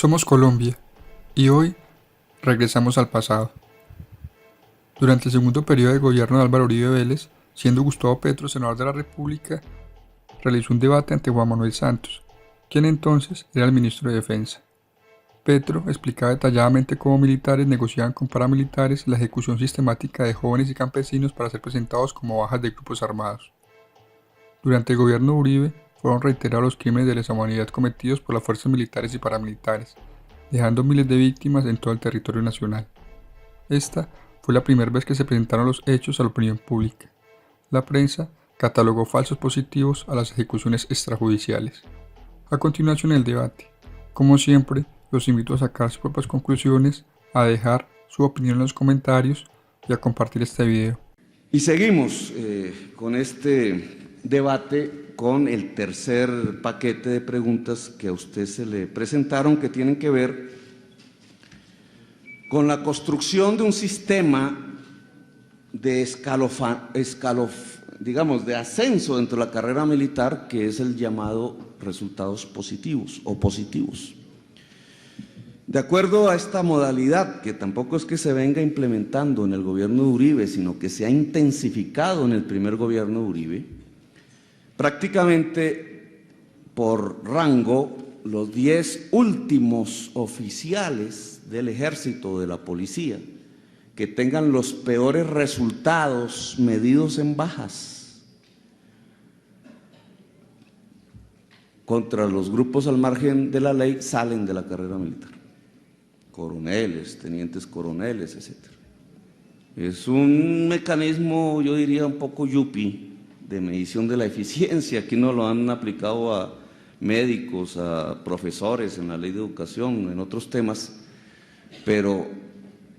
Somos Colombia y hoy regresamos al pasado. Durante el segundo periodo de gobierno de Álvaro Uribe Vélez, siendo Gustavo Petro senador de la República, realizó un debate ante Juan Manuel Santos, quien entonces era el ministro de Defensa. Petro explicaba detalladamente cómo militares negociaban con paramilitares la ejecución sistemática de jóvenes y campesinos para ser presentados como bajas de grupos armados. Durante el gobierno de Uribe fueron reiterados los crímenes de lesa humanidad cometidos por las fuerzas militares y paramilitares, dejando miles de víctimas en todo el territorio nacional. Esta fue la primera vez que se presentaron los hechos a la opinión pública. La prensa catalogó falsos positivos a las ejecuciones extrajudiciales. A continuación el debate. Como siempre, los invito a sacar sus propias conclusiones, a dejar su opinión en los comentarios y a compartir este video. Y seguimos con este debate con el tercer paquete de preguntas que a usted se le presentaron, que tienen que ver con la construcción de un sistema de de ascenso dentro de la carrera militar, que es el llamado resultados positivos o positivos. De acuerdo a esta modalidad, que tampoco es que se venga implementando en el gobierno de Uribe, sino que se ha intensificado en el primer gobierno de Uribe, prácticamente por rango, los 10 últimos oficiales del ejército o de la policía que tengan los peores resultados medidos en bajas contra los grupos al margen de la ley salen de la carrera militar. Coroneles, tenientes coroneles, etc. Es un mecanismo, yo diría, un poco yupi de medición de la eficiencia. Aquí no lo han aplicado a médicos, a profesores en la ley de educación, en otros temas, pero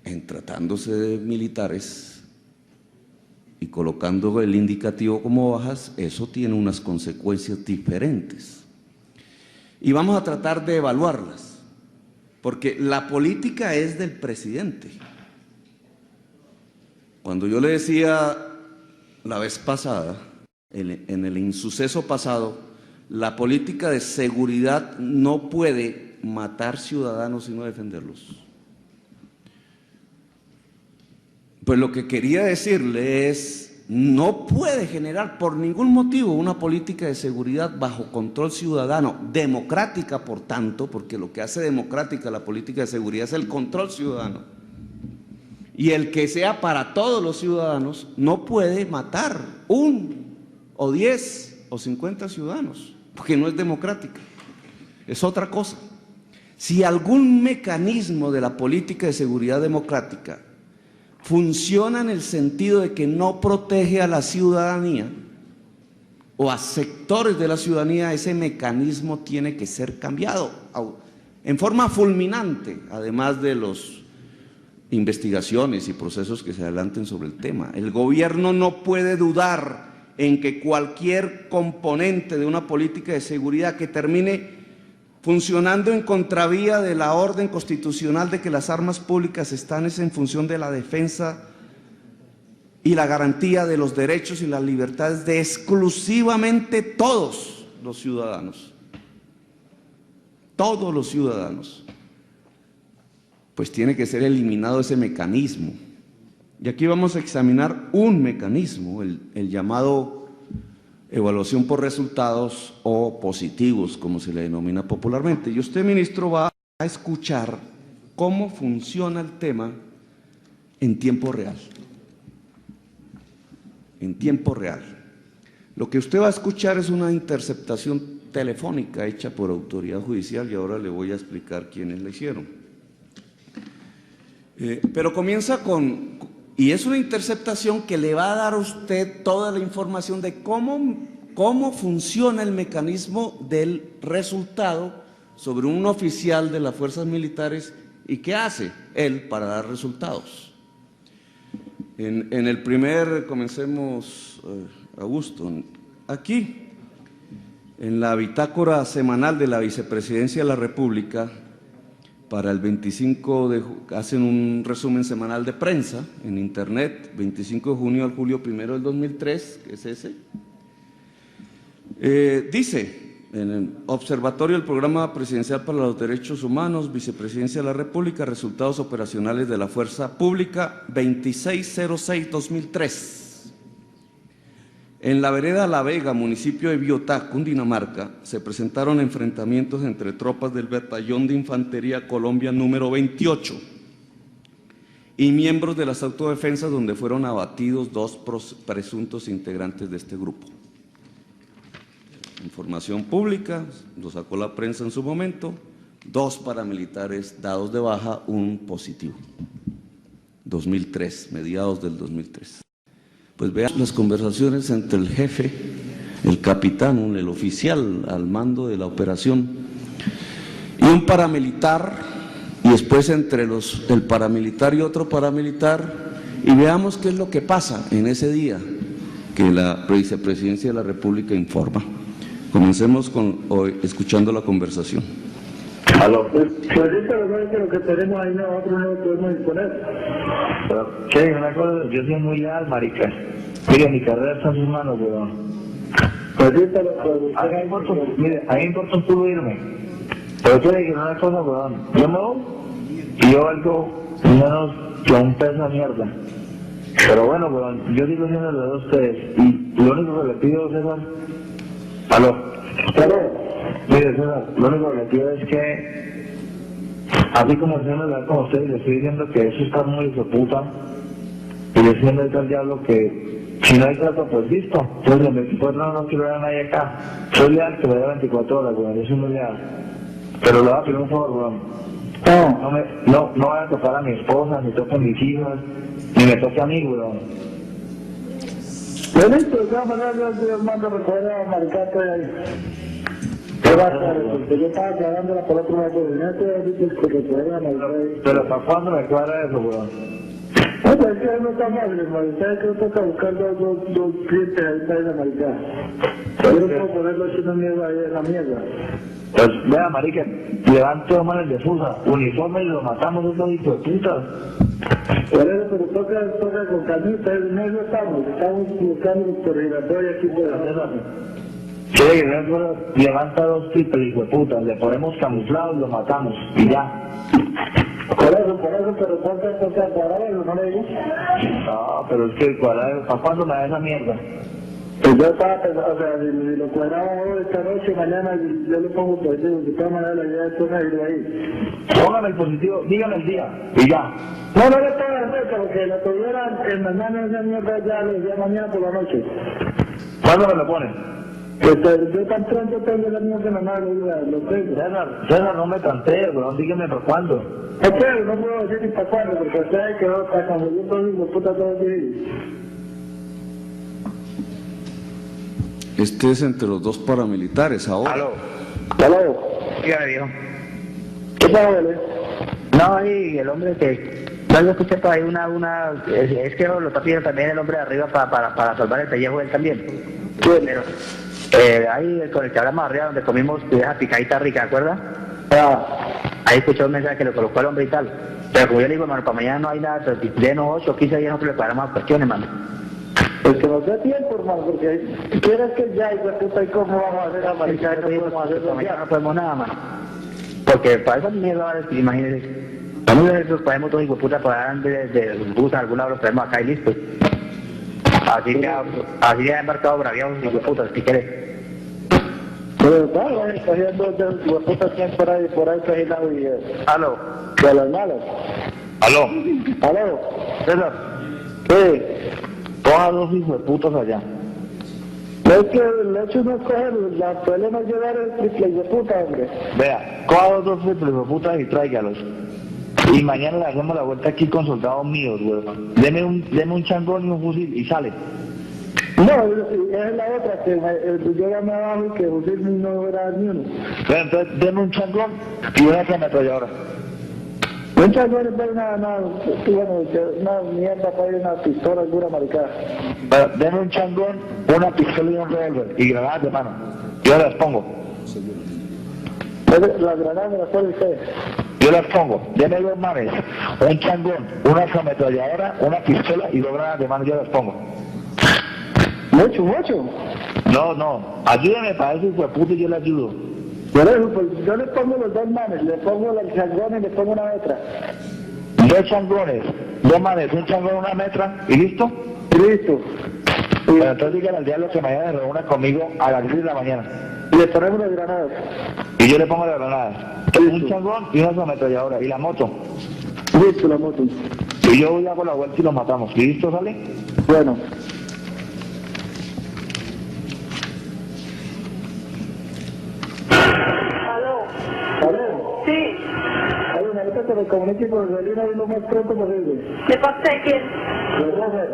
en tratándose de militares y colocando el indicativo como bajas, eso tiene unas consecuencias diferentes. Y vamos a tratar de evaluarlas. Porque la política es del presidente. Cuando yo le decía la vez pasada, en el insuceso pasado, la política de seguridad no puede matar ciudadanos sino defenderlos. Pues lo que quería decirle es, no puede generar por ningún motivo una política de seguridad bajo control ciudadano, democrática por tanto, porque lo que hace democrática la política de seguridad es el control ciudadano. Y el que sea para todos los ciudadanos no puede matar 1 o 10 o 50 ciudadanos, porque no es democrática, es otra cosa. Si algún mecanismo de la política de seguridad democrática funciona en el sentido de que no protege a la ciudadanía o a sectores de la ciudadanía, ese mecanismo tiene que ser cambiado en forma fulminante, además de las investigaciones y procesos que se adelanten sobre el tema. El gobierno no puede dudar en que cualquier componente de una política de seguridad que termine funcionando en contravía de la orden constitucional de que las armas públicas están en función de la defensa y la garantía de los derechos y las libertades de exclusivamente todos los ciudadanos. Todos los ciudadanos. Pues tiene que ser eliminado ese mecanismo. Y aquí vamos a examinar un mecanismo, el llamado evaluación por resultados o positivos, como se le denomina popularmente. Y usted, ministro, va a escuchar cómo funciona el tema en tiempo real. En tiempo real. Lo que usted va a escuchar es una interceptación telefónica hecha por autoridad judicial y ahora le voy a explicar quiénes la hicieron. Pero comienza y es una interceptación que le va a dar a usted toda la información de cómo funciona el mecanismo del resultado sobre un oficial de las fuerzas militares y qué hace él para dar resultados. En el primer, comencemos, Augusto, aquí, en la bitácora semanal de la Vicepresidencia de la República, para el 25 hacen un resumen semanal de prensa en internet, 25 de junio al julio 1 del 2003, que es ese. Dice, En el Observatorio del Programa Presidencial para los Derechos Humanos, Vicepresidencia de la República, resultados operacionales de la Fuerza Pública, 2606-2003. En la vereda La Vega, municipio de Biotá, Cundinamarca, se presentaron enfrentamientos entre tropas del Batallón de Infantería Colombia número 28 y miembros de las autodefensas, donde fueron abatidos 2 presuntos integrantes de este grupo. Información pública, lo sacó la prensa en su momento, 2 paramilitares dados de baja, 1 positivo. 2003, mediados del 2003. Pues vean las conversaciones entre el jefe, el capitán, el oficial al mando de la operación, y un paramilitar, y después entre el paramilitar y otro paramilitar, y veamos qué es lo que pasa en ese día que la Vicepresidencia de la República informa. Comencemos escuchando la conversación. Aló. Pues ahorita lo que tenemos ahí nosotros no lo podemos disponer. Che, una cosa, yo soy muy leal, marica. Mire, mi carrera está en sus manos, weón. Pues ahorita mire, a mí me importa un culo irme. Pero quiere que una cosa, weón. Yo me voy y yo valgo menos que un pez de mierda. Pero bueno, weón, yo sigo siendo de ustedes. Y lo único que le pido, César. Aló. Mire, César, lo único que le pido es que, así como el señor hablar con ustedes, le estoy diciendo que eso está muy hijo puta, y le estoy diciendo al diablo que si no hay trato, pues listo. Entonces, en 24 horas no quiero ver a nadie acá. Soy leal que me da 24 horas, weón, yo soy muy leal. Pero le voy a pedir un favor, weón. No voy a tocar a mi esposa, ni toque a mis hijas, ni me toque a mí, weón. Yo listo, de todas maneras yo mando a recoger a Maricate de ahí. Yo estaba aclarándola por otro lado, no te voy a decir que recoger a Maricate. Pero ¿para cuándo me cuadra eso, weón? No, pero es que no está mal, hermano. ¿Sabes que toca buscar dos clientes ahí para ir a Maricate? Yo no puedo ponerlo haciendo mierda ahí en la mierda. Pues vea, marica, levante dos manos de fusa, uniforme y lo matamos esos hijos de puta. Por eso, pero toca con calmita, en eso estamos buscando los corridatorios aquí por la tierra. Quiere que no levanta 2 triples, hijo de puta, le ponemos camuflados, lo matamos y ya. Por eso, pero toca cuadrado, ¿no le digo? No, pero es que el cuadrado, ¿para cuándo me da esa mierda? Pues yo estaba pensando, o sea, si lo cuadraba hoy, esta noche, mañana, yo le pongo positivo, de todas maneras la idea es irlo ahí. Póngame el positivo, dígame el día, y ya. No le puedo hacer, pero que lo tuvieran en mañana esa mierda ya, le día mañana por la noche. ¿Cuándo me lo ponen? Pues yo tan pronto tengo la mierda en la mano, lo tengo. César, no me canté, weón, dígame para cuándo. Es que no puedo decir ni para cuándo, porque usted hay que ver para cuando yo estoy hijo puta todo el día. Este es entre los 2 paramilitares ahora. Aló. Dígame, viejo. ¿Qué pasa, Belén? No, y el hombre que... No, yo escuché por ahí es que lo está pidiendo también el hombre de arriba para salvar el pellejo él también. Sí. Pero, ahí con el que hablamos arriba donde comimos esa picadita rica, ¿de acuerdo? Ahí escuché un mensaje que le colocó al hombre y tal. Pero como yo le digo, hermano, para mañana no hay nada, pero denos 8 o 15 días nosotros le cuadramos cuestiones, hermano. Pues que nos dé tiempo, hermano, porque si quieres que ya, hijo de puta, ¿y cómo vamos a hacer a maricar? Mañana no podemos nada, mano. Porque para esa mierda, imagínense. Vamos a ver si podemos todos hijos de puta para dar de bus a algún lado, los traemos acá y listo. Así ya ha embarcado braviados hijos de puta, si quieres. Pero claro, está haciendo de puta siempre por ahí cagilado y Aló. de las malas. Aló. César. Sí. Coja 2 hijos de putas allá. No es que el hecho no es cogerlos, el problema es llevar el triple de puta, hombre. Vea, coja 2 triples de putas y tráigalos. Y mañana le hacemos la vuelta aquí con soldados míos, weón. Deme un changón y un fusil y sale. No, es la otra, que yo llamé abajo y que fusil no era ni uno. Bueno, entonces deme un changón y una ametralladora. Un changón es una mierda para ir una pistola, alguna maricada. Bueno, deme un changón, una pistola y un revólver y granadas de mano. Yo las pongo. Las granadas me las pone usted. Yo las pongo. Deme 2 manes, un changón, una ametralladora, una pistola y 2 granadas de mano. Yo las pongo. Mucho. No, ayúdeme para eso, hijo de puta, y yo le ayudo. Yo le pongo los dos manes, le pongo el changón y le pongo una metra. 2 changones, 2 manes, un changón, una metra, ¿y listo? Listo. Bueno, entonces dígale al diablo que mañana se reúna conmigo a las 10 de la mañana. Y le ponemos las granadas. Y yo le pongo la granada. Un changón y una ametralladora. Y la moto. Listo, la moto. Y yo voy a hago la vuelta y los matamos. ¿Listo, sale? Bueno. ¿Aló? Sí. Hay una nota que me comunique con el Lina lo más pronto posible. ¿De parte de quién? ¿De Roger?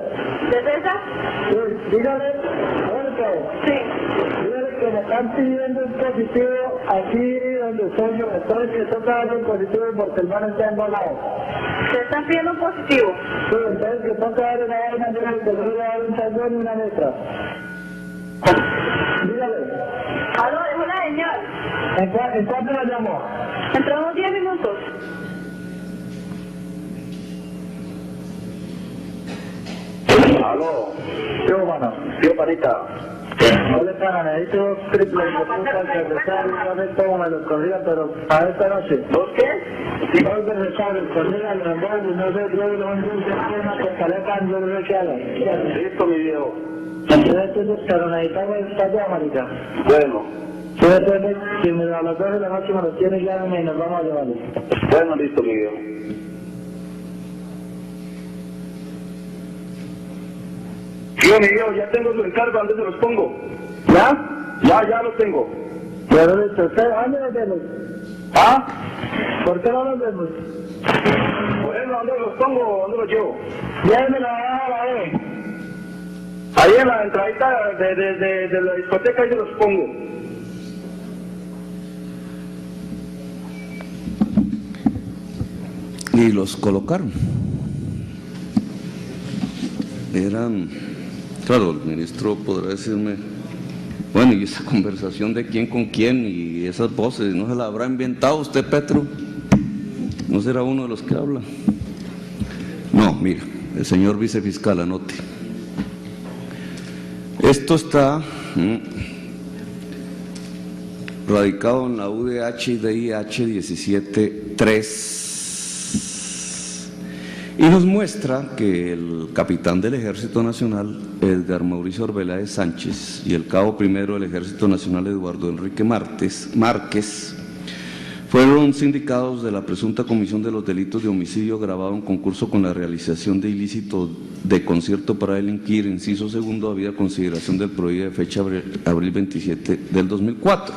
¿De César? Sí, dígale, Alberto. Sí. Dígale que me están pidiendo un positivo aquí donde estoy yo. Estoy que toca darle un positivo porque el man está embalado. ¿Te están pidiendo un positivo? Sí, entonces que toca darle una vaina, dígale que le voy a dar un changón y una metra. Dígale. Aló, dejo la señal. ¿En cuánto la llamo? Entre unos 10 minutos. Aló. Yo, mano. Yo, panita. No le pagan, necesito triple de puta que resabe, no sé cómo me lo corría, pero para esta noche. ¿Dos qué? Dos de resabe, corría, el remoto, no sé, yo lo mando un tema que caleta, yo no sé qué haga. Listo, mi viejo. Entonces, pero necesitamos esta allá, marica. Bueno. Entonces, si me a las 2 de la noche me lo tiene, llámame y nos vamos a llevarle. Bueno, listo, mi viejo. Yo, mi viejo, ya tengo su encargo, ¿dónde se los pongo? ¿Ya? Ya los tengo. Pero listo, ¿dónde nos vemos? ¿Ah? ¿Por qué no nos vemos? Bueno, ¿dónde los pongo? ¿Dónde los llevo? Lléveme la bajada, Ahí en la entradita de la discoteca, ahí se los pongo. Y los colocaron. Eran, claro, el ministro podrá decirme, bueno, y esa conversación de quién con quién y esas voces, ¿no se la habrá inventado usted, Petro? ¿No será uno de los que habla? No, mira, el señor vicefiscal, anote. Esto está radicado en la UDH y DIH 173 y nos muestra que el capitán del Ejército Nacional, Edgar Arbeláez Sánchez, y el cabo primero del Ejército Nacional, Eduardo Enrique Márquez, fueron sindicados de la presunta comisión de los delitos de homicidio agravado en concurso con la realización de ilícito de concierto para delinquir, inciso segundo, habida consideración del prohíbe de fecha abril 27 del 2004.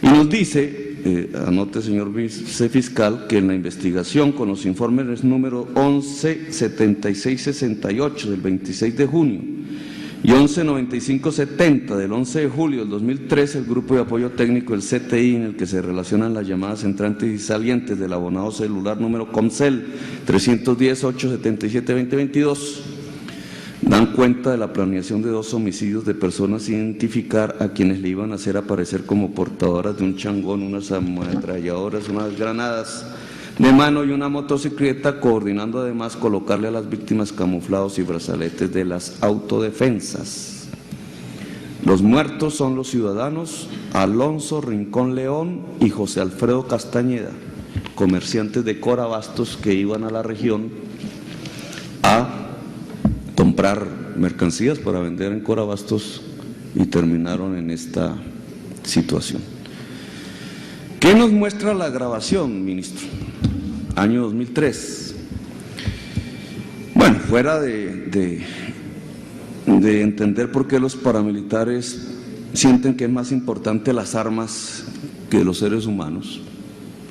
Y nos dice, anote señor vicefiscal, que en la investigación con los informes número 117668 del 26 de junio y 119570 del 11 de julio del 2013, el grupo de apoyo técnico del CTI, en el que se relacionan las llamadas entrantes y salientes del abonado celular número Comcel 310-877-2022, dan cuenta de la planeación de 2 homicidios de personas sin identificar a quienes le iban a hacer aparecer como portadoras de un changón, unas ametralladoras, unas granadas de mano y una motocicleta, coordinando además colocarle a las víctimas camuflados y brazaletes de las autodefensas. Los muertos son los ciudadanos Alonso Rincón León y José Alfredo Castañeda, comerciantes de Corabastos que iban a la región a comprar mercancías para vender en Corabastos y terminaron en esta situación. ¿Qué nos muestra la grabación, ministro? Año 2003. Bueno, fuera de entender por qué los paramilitares sienten que es más importante las armas que los seres humanos.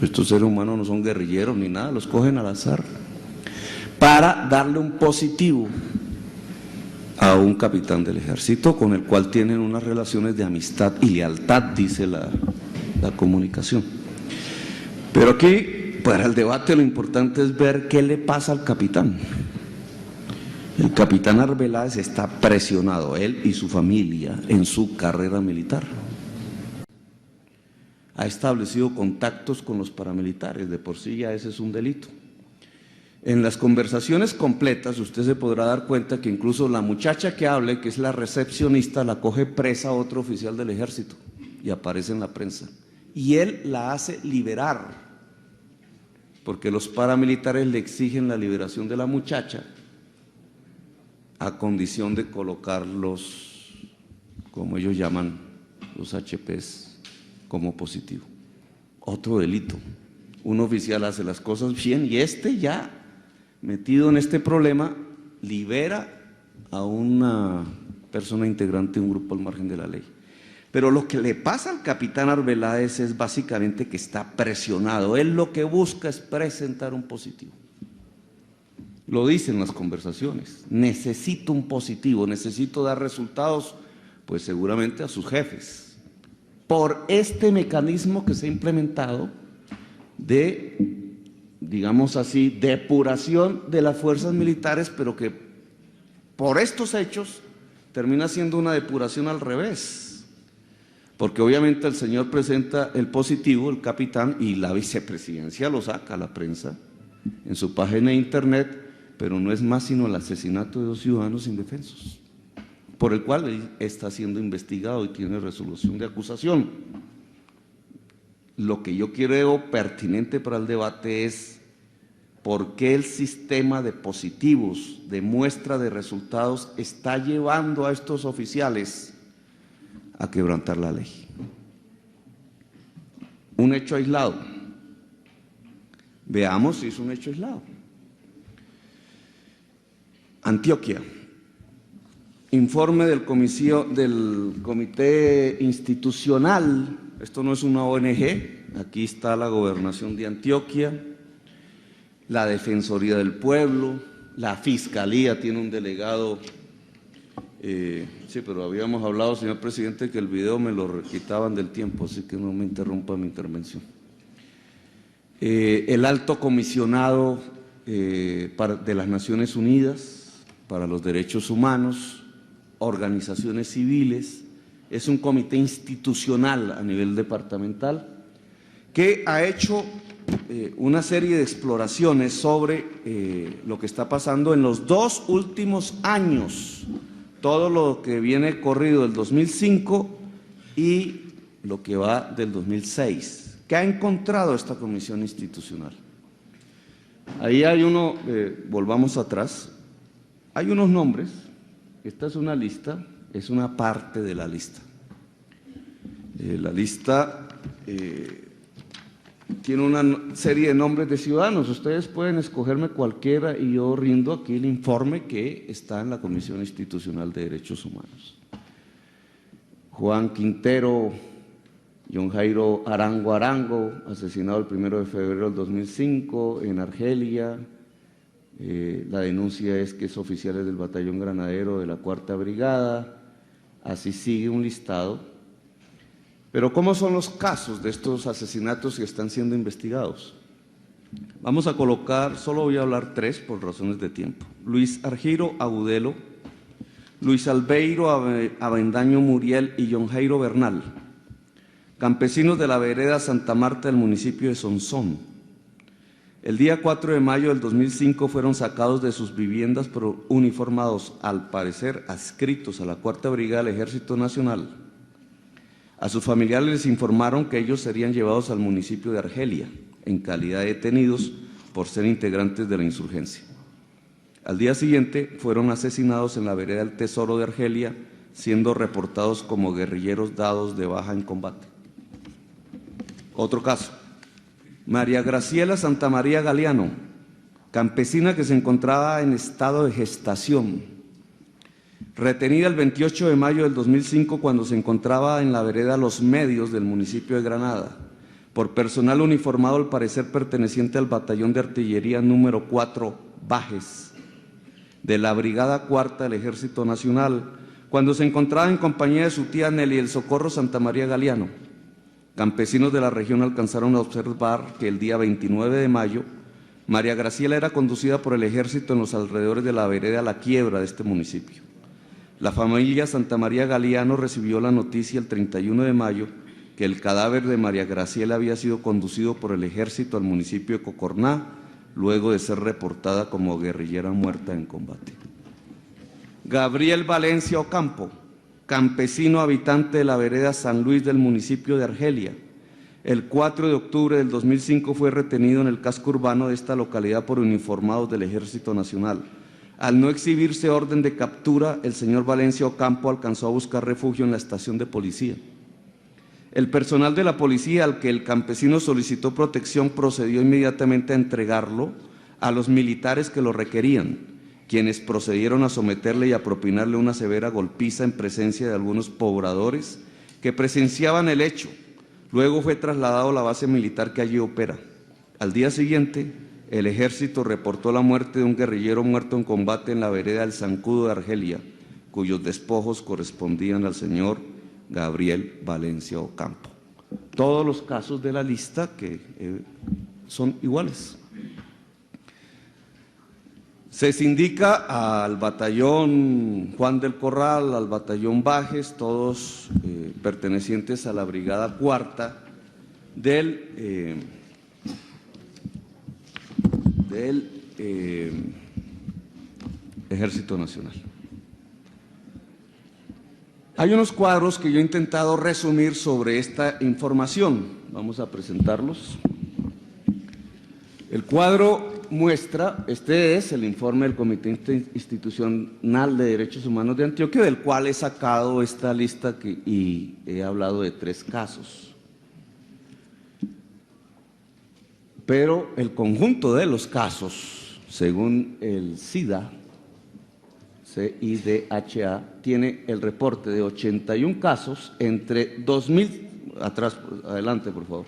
Estos seres humanos no son guerrilleros ni nada, los cogen al azar para darle un positivo a un capitán del ejército con el cual tienen unas relaciones de amistad y lealtad, dice la comunicación. Pero aquí, para el debate, lo importante es ver qué le pasa al capitán. El capitán Arbeláez está presionado, él y su familia, en su carrera militar. Ha establecido contactos con los paramilitares, de por sí ya ese es un delito. En las conversaciones completas usted se podrá dar cuenta que incluso la muchacha que hable, que es la recepcionista, la coge presa a otro oficial del ejército y aparece en la prensa. Y él la hace liberar, porque los paramilitares le exigen la liberación de la muchacha a condición de colocar los, como ellos llaman, los HPs como positivo. Otro delito. Un oficial hace las cosas bien y ya metido en este problema libera a una persona integrante de un grupo al margen de la ley. Pero lo que le pasa al capitán Arbeláez es básicamente que está presionado. Él lo que busca es presentar un positivo. Lo dice en las conversaciones. Necesito un positivo, necesito dar resultados, pues seguramente a sus jefes. Por este mecanismo que se ha implementado de, digamos así, depuración de las fuerzas militares, pero que por estos hechos termina siendo una depuración al revés. Porque obviamente el señor presenta el positivo, el capitán, y la vicepresidencia lo saca a la prensa en su página de internet, pero no es más sino el asesinato de 2 ciudadanos indefensos, por el cual él está siendo investigado y tiene resolución de acusación. Lo que yo creo pertinente para el debate es por qué el sistema de positivos, de muestra de resultados, está llevando a estos oficiales a quebrantar la ley. Un hecho aislado. Veamos si es un hecho aislado. Antioquia. Informe del Comité Institucional. Esto no es una ONG. Aquí está la Gobernación de Antioquia, la Defensoría del Pueblo, la Fiscalía tiene un delegado. Sí, pero habíamos hablado, señor presidente, que el video me lo quitaban del tiempo, así que no me interrumpa mi intervención. El alto comisionado de las Naciones Unidas para los Derechos Humanos, organizaciones civiles, es un comité institucional a nivel departamental que ha hecho una serie de exploraciones sobre lo que está pasando en los 2 últimos años, todo lo que viene corrido del 2005 y lo que va del 2006. ¿Qué ha encontrado esta comisión institucional? Ahí hay uno, volvamos atrás, hay unos nombres, esta es una lista, es una parte de la lista. La lista tiene una serie de nombres de ciudadanos, ustedes pueden escogerme cualquiera y yo rindo aquí el informe que está en la Comisión Institucional de Derechos Humanos. Juan Quintero, John Jairo Arango, asesinado el 1 de febrero del 2005 en Argelia. La denuncia es que es oficiales del Batallón Granadero de la 4ª Brigada, así sigue un listado. Pero ¿cómo son los casos de estos asesinatos que están siendo investigados? Vamos a colocar, solo voy a hablar 3 por razones de tiempo. Luis Argiro Agudelo, Luis Albeiro Avendaño Muriel y John Jairo Bernal, campesinos de la vereda Santa Marta del municipio de Sonsón. El día 4 de mayo del 2005 fueron sacados de sus viviendas por uniformados, al parecer adscritos a la 4ª Brigada del Ejército Nacional. A sus familiares les informaron que ellos serían llevados al municipio de Argelia, en calidad de detenidos por ser integrantes de la insurgencia. Al día siguiente fueron asesinados en la vereda del Tesoro de Argelia, siendo reportados como guerrilleros dados de baja en combate. Otro caso. María Graciela Santamaría Galeano, campesina que se encontraba en estado de gestación, retenida el 28 de mayo del 2005 cuando se encontraba en la vereda Los Medios del municipio de Granada, por personal uniformado al parecer perteneciente al batallón de artillería número 4 Bajes, de la Brigada 4ª del Ejército Nacional, cuando se encontraba en compañía de su tía Nelly el Socorro Santamaría Galeano. Campesinos de la región alcanzaron a observar que el día 29 de mayo, María Graciela era conducida por el ejército en los alrededores de la vereda La Quiebra de este municipio. La familia Santamaría Galeano recibió la noticia el 31 de mayo que el cadáver de María Graciela había sido conducido por el ejército al municipio de Cocorná, luego de ser reportada como guerrillera muerta en combate. Gabriel Valencia Ocampo, campesino habitante de la vereda San Luis del municipio de Argelia. El 4 de octubre del 2005 fue retenido en el casco urbano de esta localidad por uniformados del Ejército Nacional. Al no exhibirse orden de captura, el señor Valencia Ocampo alcanzó a buscar refugio en la estación de policía. El personal de la policía al que el campesino solicitó protección procedió inmediatamente a entregarlo a los militares que lo requerían, quienes procedieron a someterle y a propinarle una severa golpiza en presencia de algunos pobladores que presenciaban el hecho. Luego fue trasladado a la base militar que allí opera. Al día siguiente, el ejército reportó la muerte de un guerrillero muerto en combate en la vereda del Zancudo de Argelia, cuyos despojos correspondían al señor Gabriel Valencia Ocampo. Todos los casos de la lista que son iguales. Se sindica al batallón Juan del Corral, al batallón Bajes, todos pertenecientes a la brigada cuarta del Ejército Nacional. Hay unos cuadros que yo he intentado resumir sobre esta información. Vamos a presentarlos. El cuadro muestra, este es el informe del Comité Institucional de Derechos Humanos de Antioquia, del cual he sacado esta lista y he hablado de 3 casos. Pero el conjunto de los casos, según el CIDHA, tiene el reporte de 81 casos entre 2000, adelante por favor,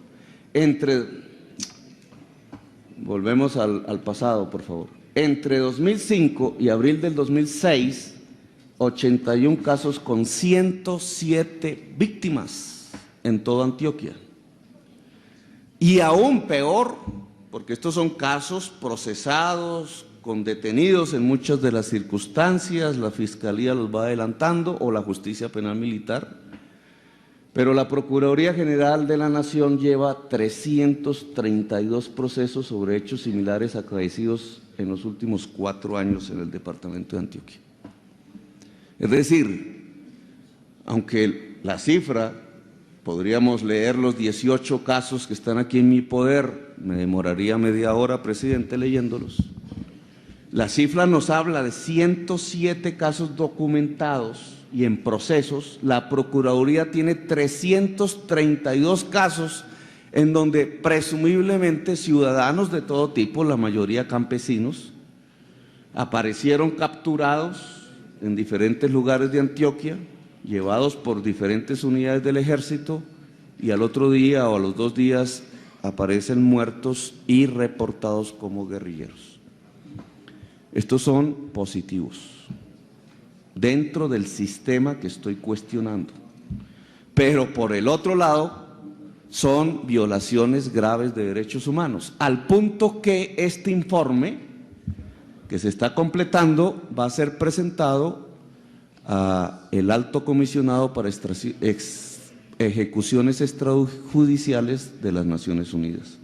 volvemos al pasado por favor, entre 2005 y abril del 2006, 81 casos con 107 víctimas en toda Antioquia. Y aún peor, porque estos son casos procesados, con detenidos en muchas de las circunstancias, la Fiscalía los va adelantando o la Justicia Penal Militar, pero la Procuraduría General de la Nación lleva 332 procesos sobre hechos similares acaecidos en los últimos 4 años en el departamento de Antioquia. Es decir, aunque la cifra, podríamos leer los 18 casos que están aquí en mi poder, me demoraría media hora, presidente, leyéndolos. La cifra nos habla de 107 casos documentados y en procesos. La Procuraduría tiene 332 casos en donde presumiblemente ciudadanos de todo tipo, la mayoría campesinos, aparecieron capturados en diferentes lugares de Antioquia, llevados por diferentes unidades del ejército y al otro día o a los 2 días aparecen muertos y reportados como guerrilleros. Estos son positivos dentro del sistema que estoy cuestionando, pero por el otro lado son violaciones graves de derechos humanos, al punto que este informe que se está completando va a ser presentado al Alto Comisionado para Ejecuciones Extrajudiciales de las Naciones Unidas.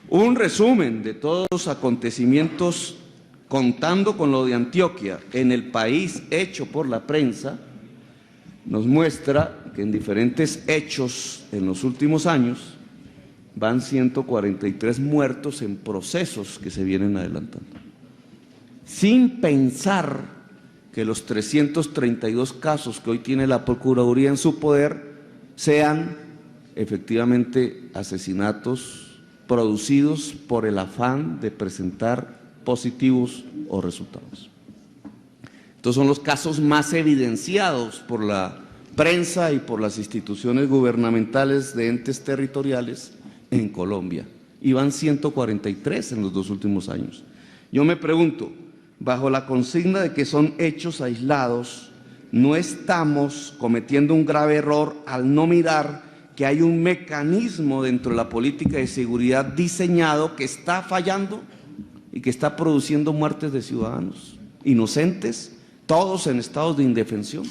Un resumen de todos los acontecimientos contando con lo de Antioquia en el país hecho por la prensa, nos muestra que en diferentes hechos en los últimos años van 143 muertos en procesos que se vienen adelantando. Sin pensar que los 332 casos que hoy tiene la Procuraduría en su poder sean efectivamente asesinatos producidos por el afán de presentar positivos o resultados. Estos son los casos más evidenciados por la prensa y por las instituciones gubernamentales de entes territoriales en Colombia, y van 143 en los 2 últimos años. Yo me pregunto, bajo la consigna de que son hechos aislados, ¿no estamos cometiendo un grave error al no mirar que hay un mecanismo dentro de la política de seguridad diseñado que está fallando y que está produciendo muertes de ciudadanos inocentes, todos en estados de indefensión?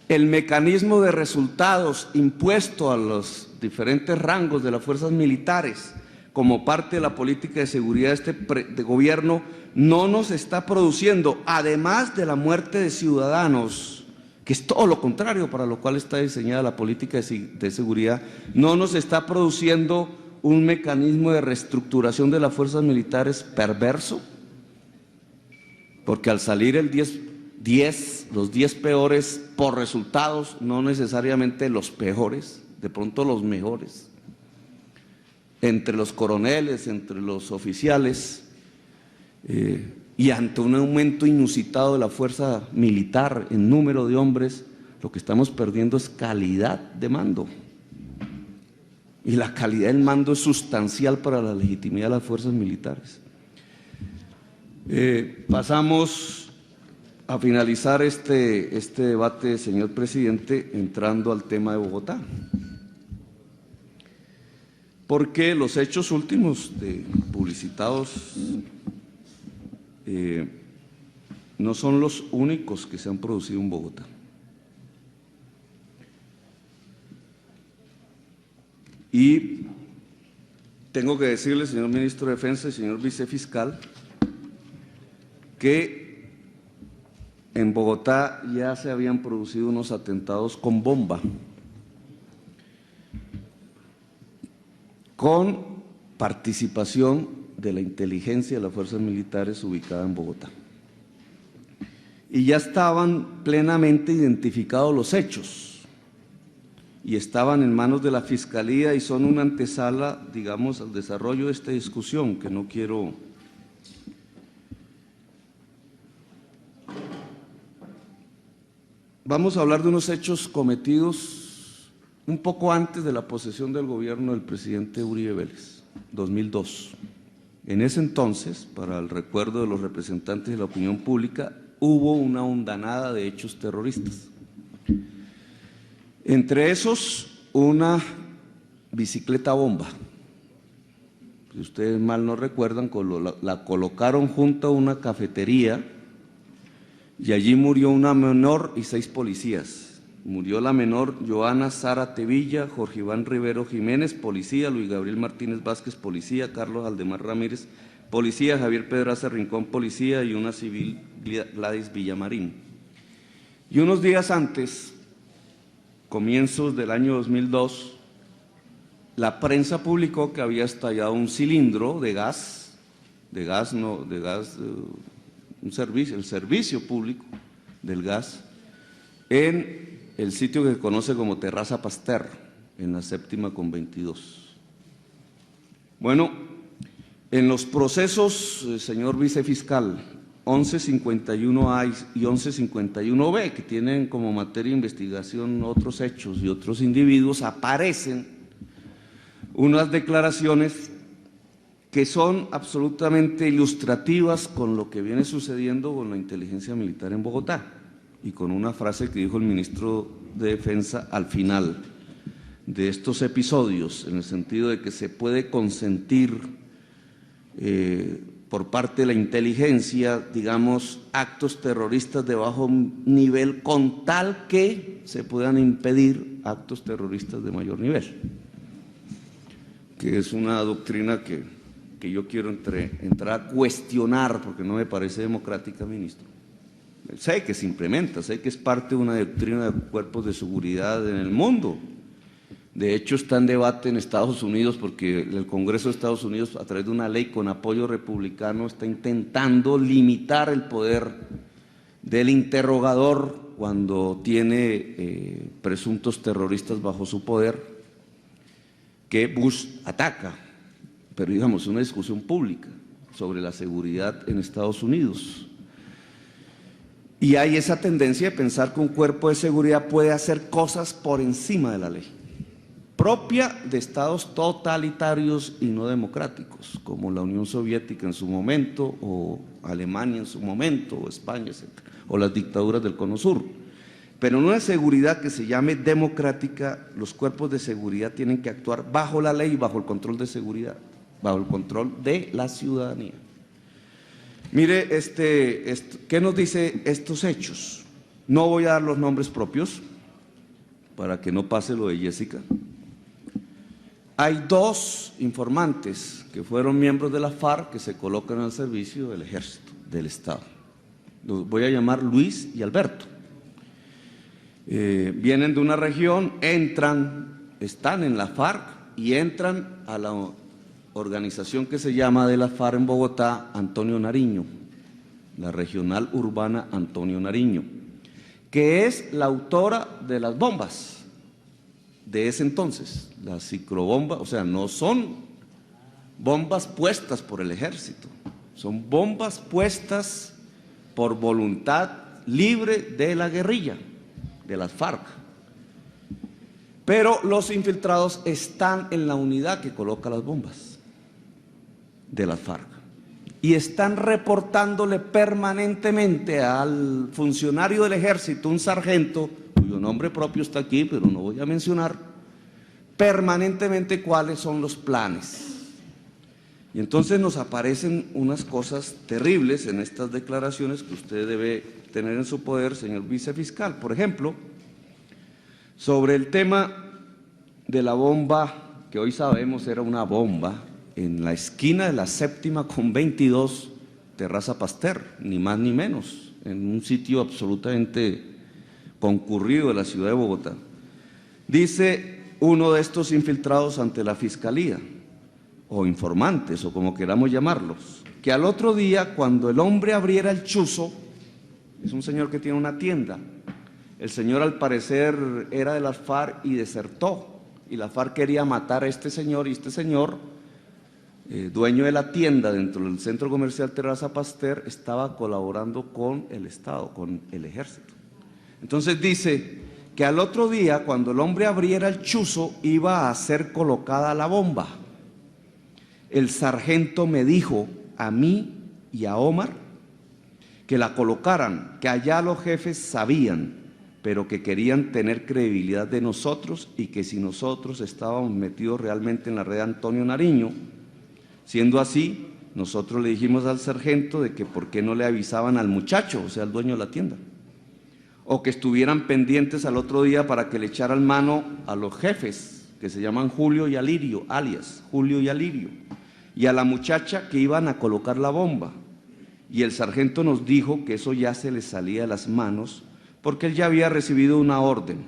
El mecanismo de resultados impuesto a los diferentes rangos de las fuerzas militares como parte de la política de seguridad de gobierno, no nos está produciendo, además de la muerte de ciudadanos, que es todo lo contrario para lo cual está diseñada la política de seguridad, no nos está produciendo un mecanismo de reestructuración de las fuerzas militares perverso, porque al salir los 10 peores por resultados, no necesariamente los peores, de pronto los mejores, entre los coroneles, entre los oficiales, y ante un aumento inusitado de la fuerza militar en número de hombres, lo que estamos perdiendo es calidad de mando. Y la calidad del mando es sustancial para la legitimidad de las fuerzas militares. Pasamos a finalizar este debate, señor presidente, entrando al tema de Bogotá. Porque los hechos últimos publicitados no son los únicos que se han producido en Bogotá. Y tengo que decirle, señor ministro de Defensa y señor vicefiscal, que en Bogotá ya se habían producido unos atentados con bomba, con participación de la inteligencia de las fuerzas militares ubicada en Bogotá. Y ya estaban plenamente identificados los hechos y estaban en manos de la Fiscalía y son una antesala, digamos, al desarrollo de esta discusión que no quiero. Vamos a hablar de unos hechos cometidos un poco antes de la posesión del gobierno del presidente Uribe Vélez, 2002. En ese entonces, para el recuerdo de los representantes de la opinión pública, hubo una hondanada de hechos terroristas. Entre esos, una bicicleta bomba. Si ustedes mal no recuerdan, la colocaron junto a una cafetería y allí murió una menor y 6 policías. Murió la menor Joana Sara Tevilla, Jorge Iván Rivero Jiménez, policía, Luis Gabriel Martínez Vázquez, policía, Carlos Aldemar Ramírez, policía, Javier Pedraza Rincón, policía, y una civil, Gladys Villamarín. Y unos días antes, comienzos del año 2002, la prensa publicó que había estallado un cilindro de gas, el servicio público del gas, en el sitio que se conoce como Terraza Pasteur, en la 7ª con 22. Bueno, en los procesos, señor vicefiscal, 1151A y 1151B, que tienen como materia de investigación otros hechos y otros individuos, aparecen unas declaraciones que son absolutamente ilustrativas con lo que viene sucediendo con la inteligencia militar en Bogotá, y con una frase que dijo el ministro de Defensa al final de estos episodios, en el sentido de que se puede consentir por parte de la inteligencia, digamos, actos terroristas de bajo nivel con tal que se puedan impedir actos terroristas de mayor nivel, que es una doctrina que yo quiero entrar a cuestionar porque no me parece democrática, ministro. Sé que se implementa, sé que es parte de una doctrina de cuerpos de seguridad en el mundo. De hecho, está en debate en Estados Unidos porque el Congreso de Estados Unidos, a través de una ley con apoyo republicano, está intentando limitar el poder del interrogador cuando tiene presuntos terroristas bajo su poder, que Bush ataca. Pero digamos, una discusión pública sobre la seguridad en Estados Unidos. Y hay esa tendencia de pensar que un cuerpo de seguridad puede hacer cosas por encima de la ley, propia de estados totalitarios y no democráticos, como la Unión Soviética en su momento, o Alemania en su momento, o España, etc., o las dictaduras del Cono Sur. Pero en una seguridad que se llame democrática, los cuerpos de seguridad tienen que actuar bajo la ley y bajo el control de seguridad, bajo el control de la ciudadanía. Mire, ¿qué nos dice estos hechos? No voy a dar los nombres propios para que no pase lo de Jessica. hay 2 informantes que fueron miembros de la FARC que se colocan al servicio del ejército, del Estado. Los voy a llamar Luis y Alberto. Vienen de una región, están en la FARC y entran a la organización que se llama de la FARC en Bogotá, Antonio Nariño, la regional urbana Antonio Nariño, que es la autora de las bombas de ese entonces, las ciclobombas. O sea, no son bombas puestas por el ejército, son bombas puestas por voluntad libre de la guerrilla, de las FARC. Pero los infiltrados están en la unidad que coloca las bombas de las FARC y están reportándole permanentemente al funcionario del ejército, un sargento, cuyo nombre propio está aquí, pero no voy a mencionar, permanentemente cuáles son los planes. Y entonces nos aparecen unas cosas terribles en estas declaraciones que usted debe tener en su poder, señor vicefiscal. Por ejemplo, sobre el tema de la bomba, que hoy sabemos era una bomba, en la esquina de la 7ª con 22, Terraza Pasteur, ni más ni menos, en un sitio absolutamente concurrido de la ciudad de Bogotá. Dice uno de estos infiltrados ante la fiscalía, o informantes, o como queramos llamarlos, que al otro día, cuando el hombre abriera el chuzo, es un señor que tiene una tienda, el señor al parecer era de las FARC y desertó, y la FARC quería matar a este señor, y este señor, dueño de la tienda dentro del centro comercial Terraza Pasteur, estaba colaborando con el Estado, con el ejército. Entonces dice que al otro día, cuando el hombre abriera el chuzo, iba a ser colocada la bomba. El sargento me dijo a mí y a Omar que la colocaran, que allá los jefes sabían, pero que querían tener credibilidad de nosotros y que si nosotros estábamos metidos realmente en la red de Antonio Nariño, siendo así, nosotros le dijimos al sargento de que por qué no le avisaban al muchacho, o sea, al dueño de la tienda, o que estuvieran pendientes al otro día para que le echaran mano a los jefes, que se llaman Julio y Alirio, alias Julio y Alirio, y a la muchacha que iban a colocar la bomba. Y el sargento nos dijo que eso ya se le salía de las manos porque él ya había recibido una orden.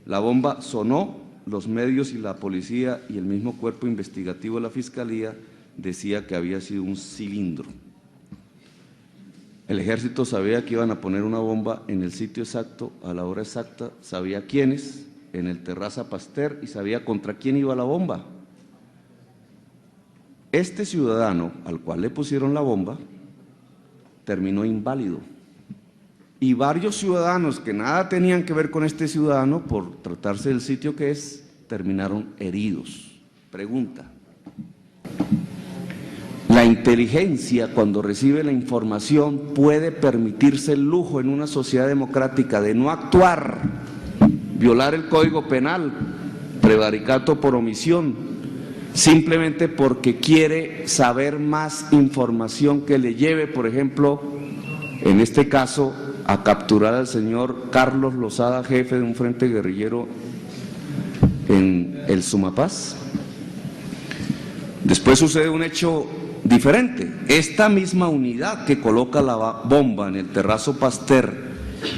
La bomba sonó, los medios y la policía y el mismo cuerpo investigativo de la fiscalía decía que había sido un cilindro. El ejército sabía que iban a poner una bomba en el sitio exacto, a la hora exacta, sabía quiénes, en el Terraza Pasteur, y sabía contra quién iba la bomba. Este ciudadano al cual le pusieron la bomba terminó inválido, y varios ciudadanos que nada tenían que ver con este ciudadano, por tratarse del sitio que es, terminaron heridos. Pregunta: ¿la inteligencia, cuando recibe la información, puede permitirse el lujo en una sociedad democrática de no actuar, violar el Código Penal, prevaricato por omisión, simplemente porque quiere saber más información que le lleve, por ejemplo, en este caso, a capturar al señor Carlos Lozada, jefe de un frente guerrillero en el Sumapaz? Después sucede un hecho diferente. Esta misma unidad que coloca la bomba en el Terraza Pasteur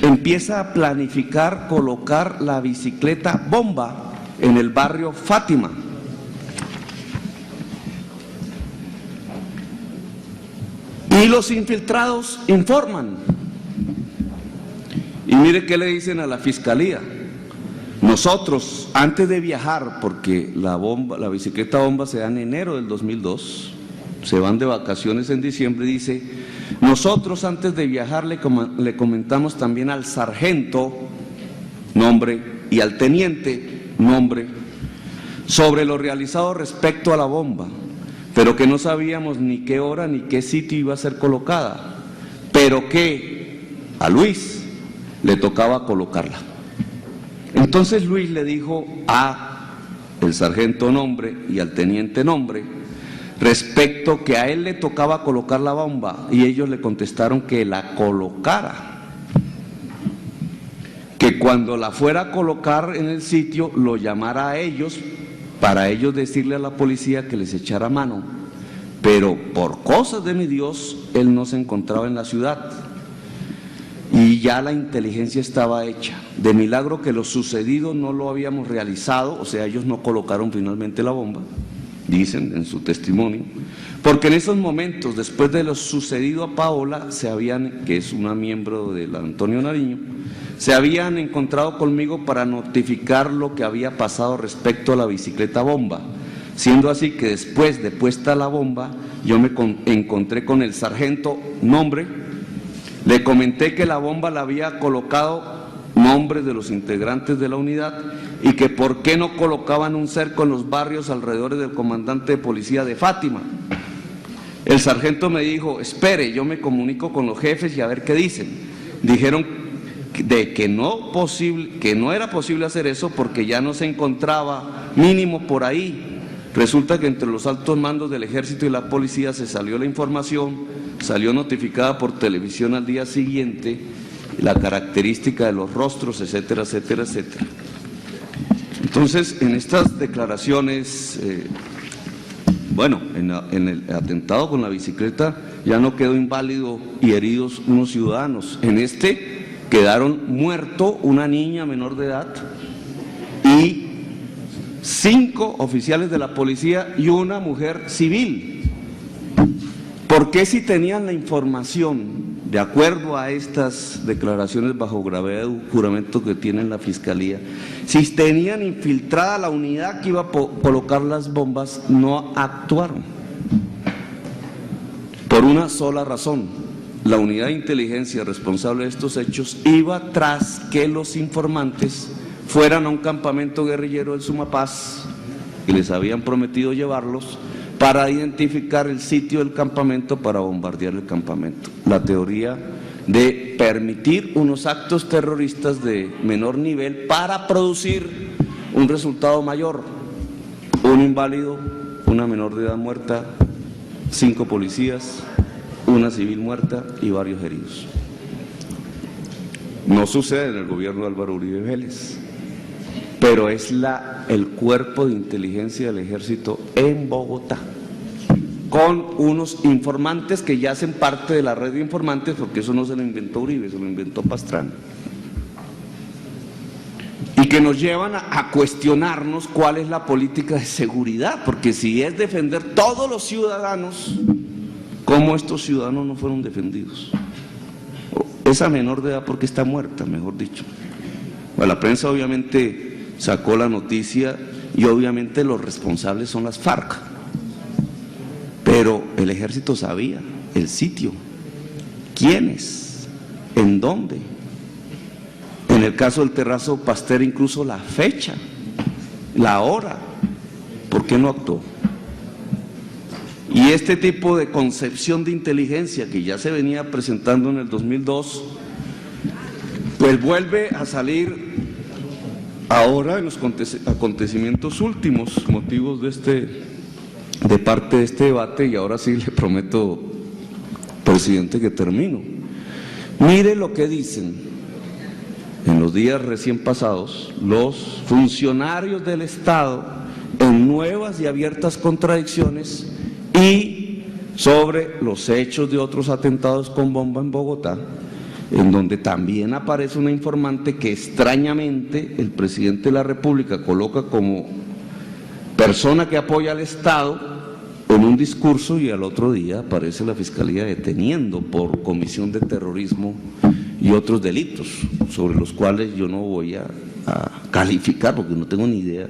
empieza a planificar colocar la bicicleta bomba en el barrio Fátima. Y los infiltrados informan. Y mire qué le dicen a la fiscalía. Nosotros, antes de viajar, porque la bicicleta bomba se da en enero del 2002, se van de vacaciones en diciembre, dice, nosotros antes de viajar le comentamos también al sargento, nombre, y al teniente, nombre, sobre lo realizado respecto a la bomba, pero que no sabíamos ni qué hora ni qué sitio iba a ser colocada, pero que a Luis le tocaba colocarla. Entonces Luis le dijo a el sargento nombre y al teniente nombre respecto que a él le tocaba colocar la bomba, y ellos le contestaron que la colocara, que cuando la fuera a colocar en el sitio lo llamara a ellos para ellos decirle a la policía que les echara mano, pero por cosas de mi Dios, él no se encontraba en la ciudad y ya la inteligencia estaba hecha. De milagro que lo sucedido no lo habíamos realizado, o sea, ellos no colocaron finalmente la bomba, dicen en su testimonio, porque en esos momentos, después de lo sucedido a Paola, que es una miembro del Antonio Nariño, se habían encontrado conmigo para notificar lo que había pasado respecto a la bicicleta bomba, siendo así que después de puesta la bomba, yo me encontré con el sargento, nombre, le comenté que la bomba la había colocado nombres de los integrantes de la unidad y que por qué no colocaban un cerco en los barrios alrededor del comandante de policía de Fátima. El sargento me dijo, espere, yo me comunico con los jefes y a ver qué dicen. Dijeron que no era posible hacer eso porque ya no se encontraba mínimo por ahí. Resulta que entre los altos mandos del ejército y la policía se salió la información, salió notificada por televisión al día siguiente, la característica de los rostros, etcétera, etcétera, etcétera. Entonces, en estas declaraciones, en el atentado con la bicicleta ya no quedó inválido y heridos unos ciudadanos. En este quedaron muerto una niña menor de edad y 5 oficiales de la policía y una mujer civil. ¿Por qué si tenían la información, de acuerdo a estas declaraciones bajo gravedad de juramento que tiene la Fiscalía, si tenían infiltrada la unidad que iba a colocar las bombas, no actuaron? Por una sola razón: la unidad de inteligencia responsable de estos hechos iba tras que los informantes fueran a un campamento guerrillero del Sumapaz, que les habían prometido llevarlos, para identificar el sitio del campamento, para bombardear el campamento. La teoría de permitir unos actos terroristas de menor nivel para producir un resultado mayor: un inválido, una menor de edad muerta, 5 policías, una civil muerta y varios heridos. No sucede en el gobierno de Álvaro Uribe Vélez, pero es el cuerpo de inteligencia del ejército en Bogotá, con unos informantes que ya hacen parte de la red de informantes, porque eso no se lo inventó Uribe, se lo inventó Pastrana, y que nos llevan a cuestionarnos cuál es la política de seguridad, porque si es defender todos los ciudadanos, ¿cómo estos ciudadanos no fueron defendidos? Esa menor de edad, porque está muerta, mejor dicho. Bueno, la prensa obviamente sacó la noticia y obviamente los responsables son las FARC, pero el ejército sabía el sitio, quiénes, en dónde. En el caso del Terrazo Pasteur, incluso la fecha, la hora. ¿Por qué no actuó? Y este tipo de concepción de inteligencia que ya se venía presentando en el 2002, pues vuelve a salir ahora en los acontecimientos últimos, motivos de parte de este debate. Y ahora sí le prometo, presidente, que termino. Mire lo que dicen en los días recién pasados los funcionarios del Estado en nuevas y abiertas contradicciones y sobre los hechos de otros atentados con bomba en Bogotá, en donde también aparece una informante que extrañamente el presidente de la República coloca como persona que apoya al Estado en un discurso, y al otro día aparece la Fiscalía deteniendo por comisión de terrorismo y otros delitos, sobre los cuales yo no voy a calificar porque no tengo ni idea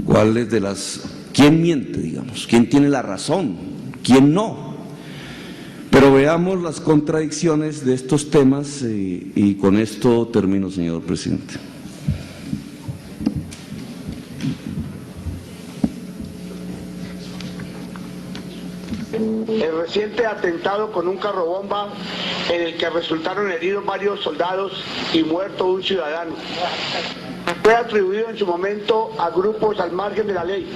cuáles de las... ¿Quién miente, digamos? ¿Quién tiene la razón? ¿Quién no? Pero veamos las contradicciones de estos temas y con esto termino, señor presidente. El reciente atentado con un carrobomba en el que resultaron heridos varios soldados y muerto un ciudadano fue atribuido en su momento a grupos al margen de la ley,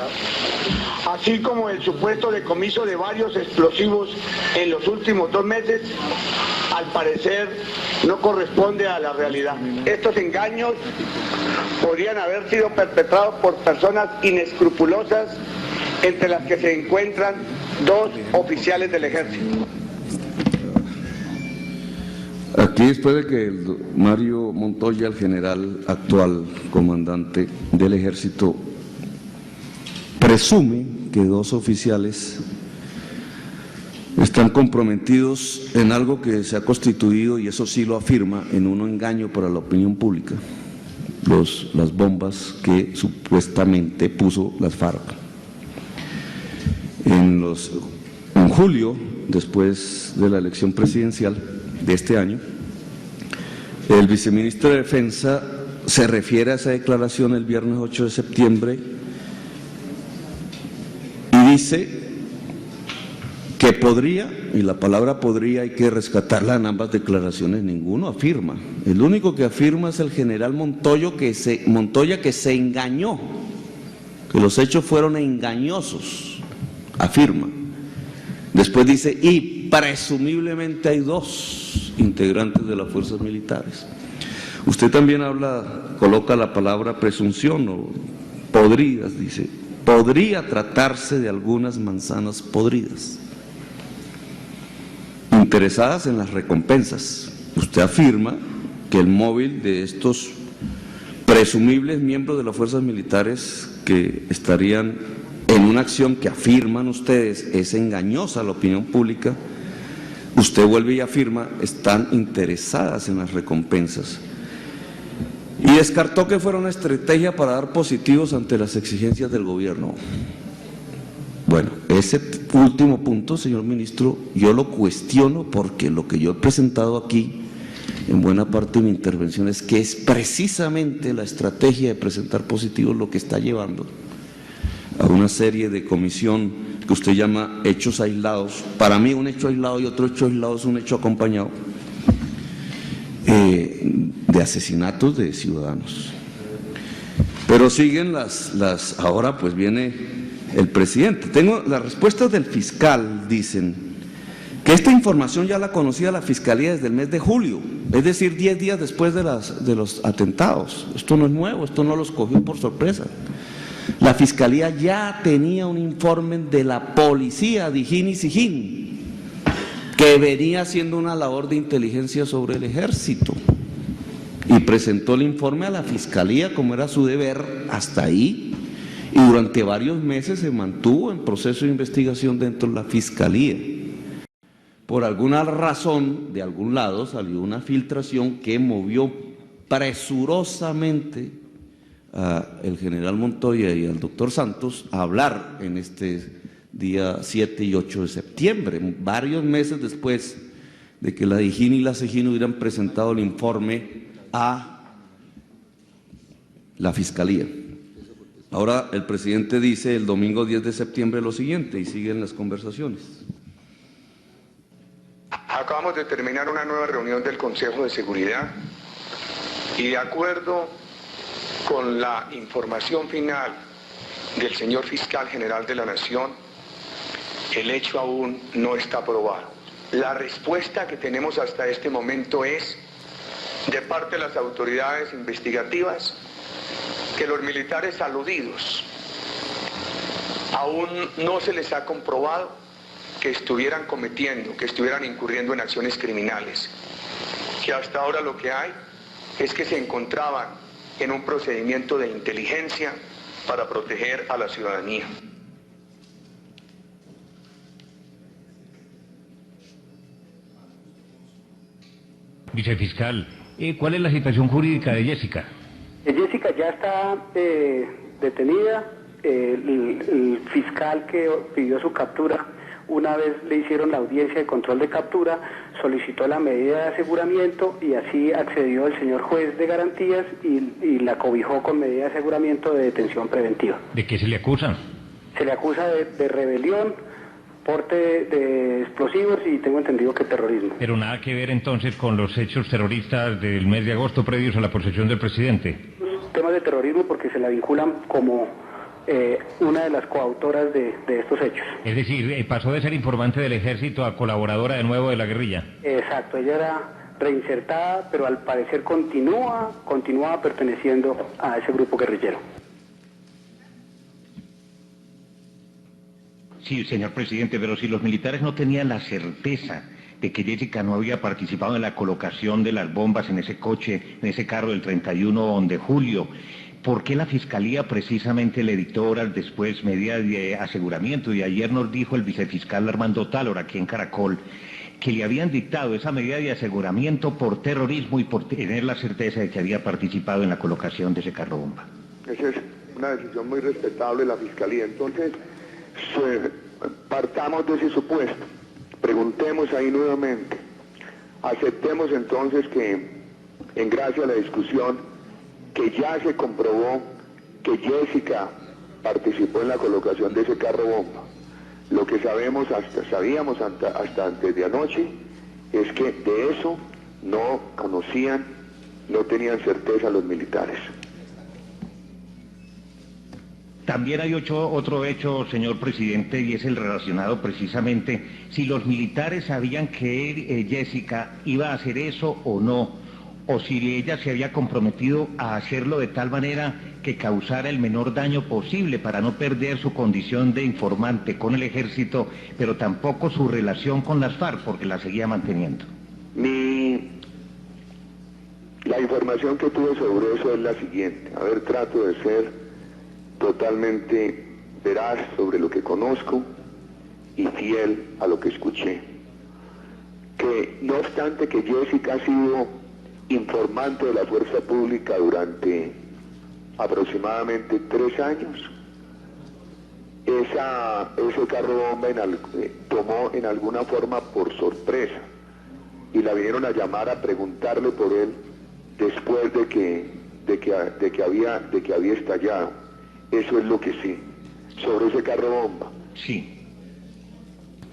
así como el supuesto decomiso de varios explosivos en los últimos 2 meses, al parecer no corresponde a la realidad. Estos engaños podrían haber sido perpetrados por personas inescrupulosas, entre las que se encuentran 2 oficiales del ejército. Aquí, después de que Mario Montoya, el general actual comandante del ejército, presume que 2 oficiales están comprometidos en algo que se ha constituido, y eso sí lo afirma, en un engaño para la opinión pública, las bombas que supuestamente puso las FARC. En julio, después de la elección presidencial de este año, el viceministro de Defensa se refiere a esa declaración el viernes 8 de septiembre y dice que podría, y la palabra podría hay que rescatarla en ambas declaraciones, ninguno afirma. El único que afirma es el general Montoya, que se engañó, que los hechos fueron engañosos, afirma. Después dice, y presumiblemente hay 2 integrantes de las fuerzas militares. Usted también coloca la palabra presunción, o podridas, dice, podría tratarse de algunas manzanas podridas, interesadas en las recompensas. Usted afirma que el móvil de estos presumibles miembros de las fuerzas militares que estarían en una acción que afirman ustedes es engañosa a la opinión pública, usted vuelve y afirma están interesadas en las recompensas. Y descartó que fuera una estrategia para dar positivos ante las exigencias del gobierno. Bueno, ese último punto, señor ministro, yo lo cuestiono, porque lo que yo he presentado aquí, en buena parte de mi intervención, es que es precisamente la estrategia de presentar positivos lo que está llevando a una serie de comisión que usted llama hechos aislados. Para mí un hecho aislado y otro hecho aislado es un hecho acompañado de asesinatos de ciudadanos. Pero siguen ahora pues viene el presidente. Tengo las respuestas del fiscal, dicen que esta información ya la conocía la Fiscalía desde el mes de julio, es decir, 10 días después de los atentados. Esto no es nuevo, esto no los cogió por sorpresa. La Fiscalía ya tenía un informe de la policía, Dijín y Sijín, que venía haciendo una labor de inteligencia sobre el ejército, y presentó el informe a la Fiscalía como era su deber hasta ahí, y durante varios meses se mantuvo en proceso de investigación dentro de la Fiscalía. Por alguna razón, de algún lado salió una filtración que movió presurosamente al general Montoya y al doctor Santos a hablar en este día 7 y 8 de septiembre, varios meses después de que la Dijín y la Sijín hubieran presentado el informe a la Fiscalía. Ahora el presidente dice el domingo 10 de septiembre lo siguiente, y siguen las conversaciones. Acabamos de terminar una nueva reunión del Consejo de Seguridad y, de acuerdo con la información final del señor Fiscal General de la Nación, el hecho aún no está probado. La respuesta que tenemos hasta este momento es, de parte de las autoridades investigativas, que los militares aludidos aún no se les ha comprobado que estuvieran incurriendo en acciones criminales, que hasta ahora lo que hay es que se encontraban en un procedimiento de inteligencia para proteger a la ciudadanía. Vicefiscal, ¿cuál es la situación jurídica de Jessica? Jessica ya está detenida. El fiscal que pidió su captura, una vez le hicieron la audiencia de control de captura, solicitó la medida de aseguramiento y así accedió el señor juez de garantías y la cobijó con medida de aseguramiento de detención preventiva. ¿De qué se le acusa? Se le acusa de rebelión, porte de explosivos y tengo entendido que terrorismo. Pero nada que ver entonces con los hechos terroristas del mes de agosto previos a la posesión del presidente. Temas de terrorismo porque se la vinculan como una de las coautoras de estos hechos. Es decir, pasó de ser informante del ejército a colaboradora de nuevo de la guerrilla. Exacto, ella era reinsertada, pero al parecer continuaba perteneciendo a ese grupo guerrillero. Sí, señor presidente, pero si los militares no tenían la certeza de que Jessica no había participado en la colocación de las bombas en ese coche, en ese carro del 31 de julio, ¿por qué la Fiscalía precisamente le dictó horas después medidas de aseguramiento? Y ayer nos dijo el vicefiscal Armando Tálora, aquí en Caracol, que le habían dictado esa medida de aseguramiento por terrorismo y por tener la certeza de que había participado en la colocación de ese carro bomba. Esa es una decisión muy respetable de la Fiscalía. Entonces, partamos de ese supuesto, preguntemos ahí nuevamente, aceptemos entonces que, en gracia a la discusión, que ya se comprobó que Jessica participó en la colocación de ese carro bomba. Lo que sabíamos hasta antes de anoche es que de eso no conocían, no tenían certeza los militares. También hay otro hecho, señor presidente, y es el relacionado precisamente si los militares sabían que Jessica iba a hacer eso o no, o si ella se había comprometido a hacerlo de tal manera que causara el menor daño posible para no perder su condición de informante con el ejército, pero tampoco su relación con las FARC, porque la seguía manteniendo. La información que tuve sobre eso es la siguiente. A ver, trato de ser totalmente veraz sobre lo que conozco y fiel a lo que escuché. Que no obstante que Jessica ha sido informante de la fuerza pública durante aproximadamente 3 años, ese carro bomba tomó en alguna forma por sorpresa y la vinieron a llamar a preguntarle por él después de que había estallado. Eso es lo que sí, sobre ese carro bomba. Sí.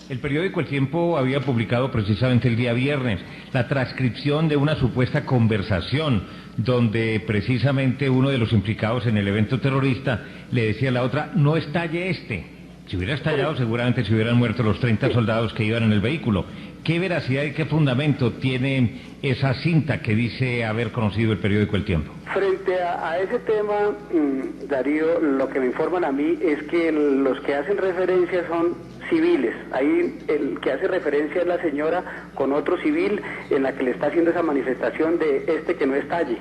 El periódico El Tiempo había publicado precisamente el día viernes la transcripción de una supuesta conversación donde precisamente uno de los implicados en el evento terrorista le decía a la otra, no estalle este. Si hubiera estallado seguramente se hubieran muerto los 30 soldados que iban en el vehículo. ¿Qué veracidad y qué fundamento tiene esa cinta que dice haber conocido el periódico El Tiempo? Frente a ese tema, Darío, lo que me informan a mí es que los que hacen referencia son civiles. Ahí el que hace referencia es la señora con otro civil en la que le está haciendo esa manifestación de que no estalle.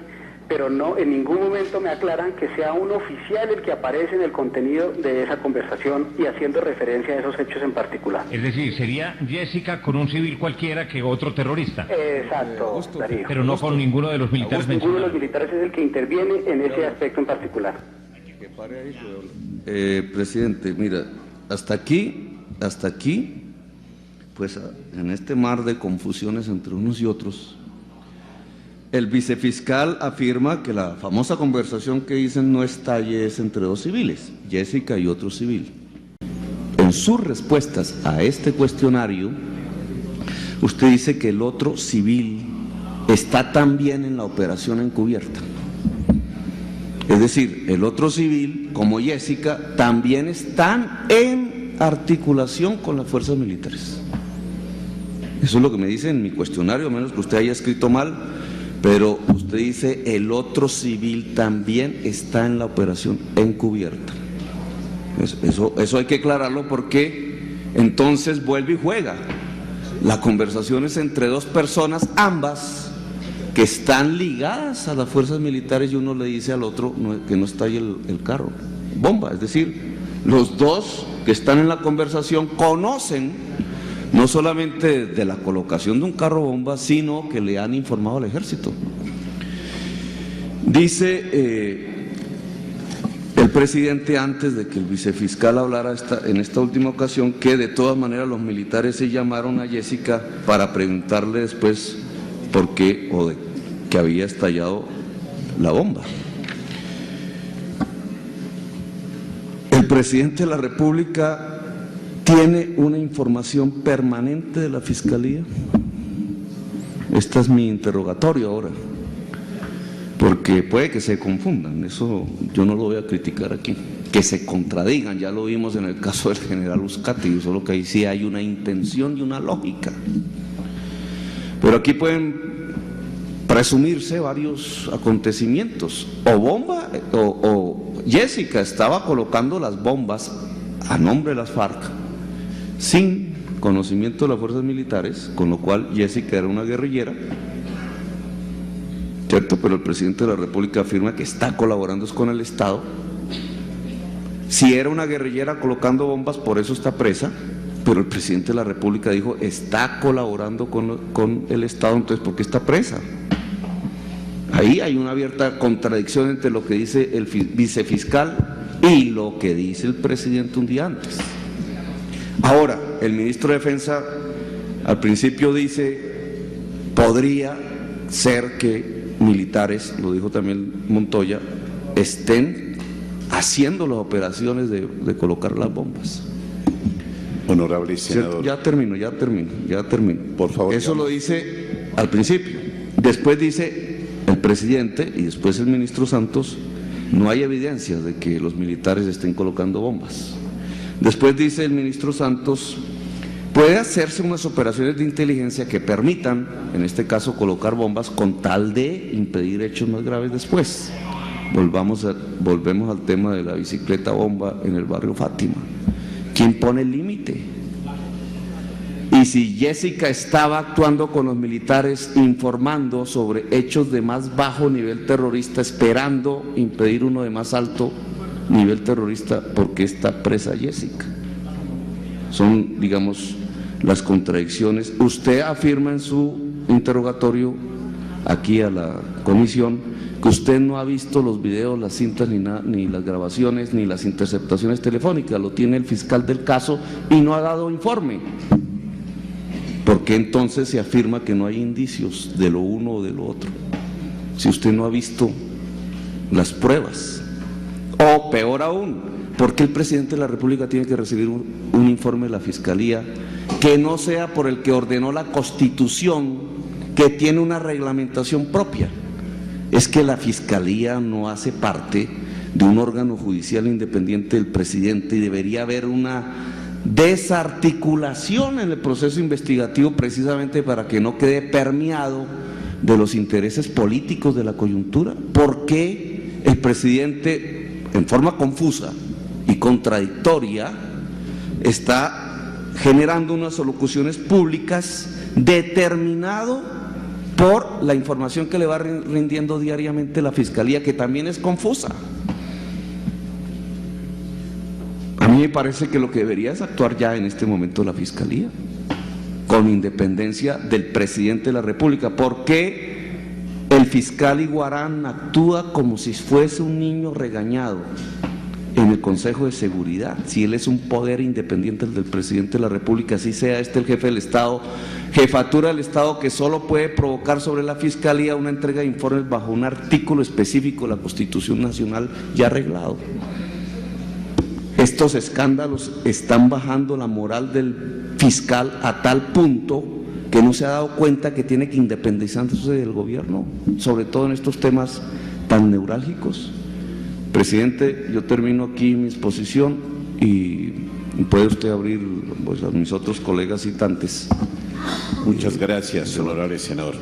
Pero no, en ningún momento me aclaran que sea un oficial el que aparece en el contenido de esa conversación y haciendo referencia a esos hechos en particular. Es decir, sería Jessica con un civil cualquiera que otro terrorista. Exacto, Darío. Pero no con ninguno de los militares mencionados. Ninguno de los militares es el que interviene en ese aspecto en particular. Presidente, mira, hasta aquí, pues en este mar de confusiones entre unos y otros, el vicefiscal afirma que la famosa conversación que dicen no estalle es entre 2 civiles, Jessica y otro civil. En sus respuestas a este cuestionario, usted dice que el otro civil está también en la operación encubierta. Es decir, el otro civil, como Jessica, también están en articulación con las fuerzas militares. Eso es lo que me dice en mi cuestionario, a menos que usted haya escrito mal. Pero usted dice el otro civil también está en la operación encubierta. Eso hay que aclararlo porque entonces vuelve y juega. La conversación es entre 2 personas, ambas, que están ligadas a las fuerzas militares y uno le dice al otro que no estalle el carro bomba. Es decir, los 2 que están en la conversación conocen no solamente de la colocación de un carro bomba, sino que le han informado al ejército. Dice el presidente, antes de que el vicefiscal hablara en esta última ocasión, que de todas maneras los militares se llamaron a Jessica para preguntarle después por qué o de que había estallado la bomba. El presidente de la República ¿tiene una información permanente de la Fiscalía? Este es mi interrogatorio ahora, porque puede que se confundan, eso yo no lo voy a criticar aquí. que se contradigan. Ya lo vimos en el caso del general Uzcategui, solo que ahí sí hay una intención y una lógica. Pero aquí pueden presumirse varios acontecimientos. O Jessica estaba colocando las bombas a nombre de las FARC sin conocimiento de las fuerzas militares, con lo cual Jessica era una guerrillera, ¿cierto? Pero el presidente de la República afirma que está colaborando con el Estado. Si era una guerrillera colocando bombas, por eso está presa, pero el presidente de la República dijo, está colaborando con el Estado, entonces ¿por qué está presa? Ahí hay una abierta contradicción entre lo que dice el vicefiscal y lo que dice el presidente un día antes. Ahora, el ministro de Defensa al principio dice, podría ser que militares, lo dijo también Montoya, estén haciendo las operaciones de colocar las bombas. Honorable senador. Ya termino. Por favor. Eso lo dice al principio. Después dice el presidente y después el ministro Santos, no hay evidencias de que los militares estén colocando bombas. Después dice el ministro Santos, puede hacerse unas operaciones de inteligencia que permitan, en este caso, colocar bombas con tal de impedir hechos más graves después. Volvemos al tema de la bicicleta bomba en el barrio Fátima. ¿Quién pone el límite? Y si Jessica estaba actuando con los militares, informando sobre hechos de más bajo nivel terrorista, esperando impedir uno de más alto nivel terrorista, ¿por qué está presa Jessica? Son, digamos, las contradicciones. Usted afirma en su interrogatorio aquí a la comisión que usted no ha visto los videos, las cintas, ni las grabaciones, ni las interceptaciones telefónicas. Lo tiene el fiscal del caso y no ha dado informe. ¿Por qué entonces se afirma que no hay indicios de lo uno o de lo otro? Si usted no ha visto las pruebas. O peor aún, ¿por qué el presidente de la República tiene que recibir un informe de la Fiscalía que no sea por el que ordenó la Constitución, que tiene una reglamentación propia? Es que la Fiscalía no hace parte de un órgano judicial independiente del presidente y debería haber una desarticulación en el proceso investigativo precisamente para que no quede permeado de los intereses políticos de la coyuntura. ¿Por qué el presidente, en forma confusa y contradictoria, está generando unas alocuciones públicas determinado por la información que le va rindiendo diariamente la Fiscalía, que también es confusa? A mí me parece que lo que debería es actuar ya en este momento la Fiscalía, con independencia del presidente de la República. ¿Por qué el fiscal Iguarán actúa como si fuese un niño regañado en el Consejo de Seguridad? Si él es un poder independiente del presidente de la República, así sea el jefe del Estado, jefatura del Estado, que solo puede provocar sobre la Fiscalía una entrega de informes bajo un artículo específico de la Constitución Nacional ya arreglado. Estos escándalos están bajando la moral del fiscal a tal punto que no se ha dado cuenta que tiene que independizarse del gobierno, sobre todo en estos temas tan neurálgicos. Presidente, yo termino aquí mi exposición y puede usted abrir, pues, a mis otros colegas citantes. Muchas gracias, honorable senador.